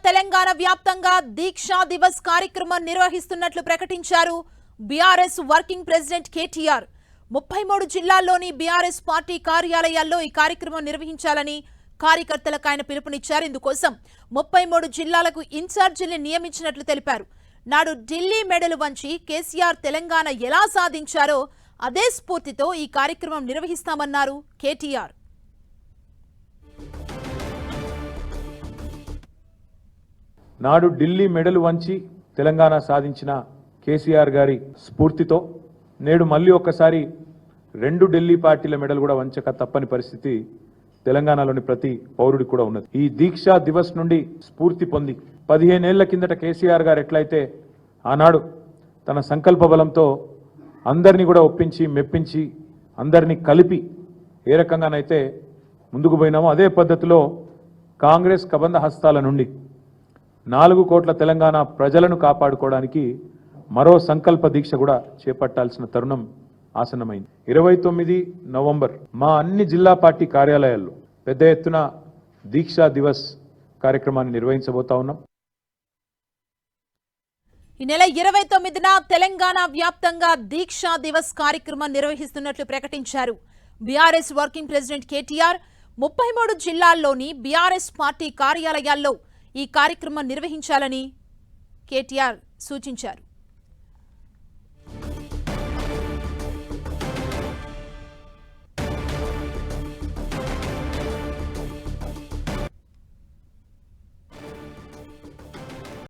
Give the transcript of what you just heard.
తెలంగాణ వ్యాప్తంగా దీక్షా దివస్ కార్యక్రమం నిర్వహిస్తున్నట్లు ప్రకటించారు బీఆర్ఎస్ వర్కింగ్ ప్రెసిడెంట్ కేటీఆర్. 33 జిల్లాల్లోని బీఆర్ఎస్ పార్టీ కార్యాలయాల్లో ఈ కార్యక్రమం నిర్వహించాలని కార్యకర్తలకు ఆయన పిలుపునిచ్చారు. ఇందుకోసం 33 జిల్లాలకు ఇన్ఛార్జీల్ని నియమించినట్లు తెలిపారు. నాడు ఢిల్లీ మెడలు వంచి కేసీఆర్ తెలంగాణ ఎలా సాధించారో అదే స్ఫూర్తితో ఈ కార్యక్రమం నిర్వహిస్తామన్నారు కేటీఆర్. నాడు ఢిల్లీ మెడలు వంచి తెలంగాణ సాధించిన కేసీఆర్ గారి స్ఫూర్తితో నేడు మళ్ళీ ఒక్కసారి 2 ఢిల్లీ పార్టీల మెడలు కూడా వంచక తప్పని పరిస్థితి తెలంగాణలోని ప్రతి పౌరుడికి కూడా ఉన్నది. ఈ దీక్షా దివస్ నుండి స్ఫూర్తి పొంది 15 ఏళ్ల కిందట కేసీఆర్ గారు ఎట్లయితే ఆనాడు తన సంకల్ప బలంతో అందరినీ కూడా ఒప్పించి మెప్పించి అందరినీ కలిపి ఏ రకంగానైతే ముందుకు పోయినామో అదే పద్ధతిలో కాంగ్రెస్ కబంధ హస్తాల నుండి 4 కోట్ల తెలంగాణ ప్రజలను కాపాడుకోవడానికి మరో సంకల్ప దీక్ష కూడా చేపట్టాల్సిన తరుణం ఆసన్నమైంది. 29 నవంబర్ మా అన్ని జిల్లా పార్టీ కార్యాలయాల్లో పెద్ద ఎత్తున దీక్షా దివస్ కార్యక్రమాన్ని నిర్వహించబోతా ఉన్నాం. ఈ నెల 29న తెలంగాణ వ్యాప్తంగా దీక్షా దివస్ కార్యక్రమం నిర్వహిస్తున్నట్లు ప్రకటించారు బీఆర్ఎస్ వర్కింగ్ ప్రెసిడెంట్ కేటీఆర్. 33 జిల్లాల్లోని బీఆర్ఎస్ పార్టీ కార్యాలయాల్లో ఈ కార్యక్రమం నిర్వహించాలని కేటీఆర్ సూచించారు.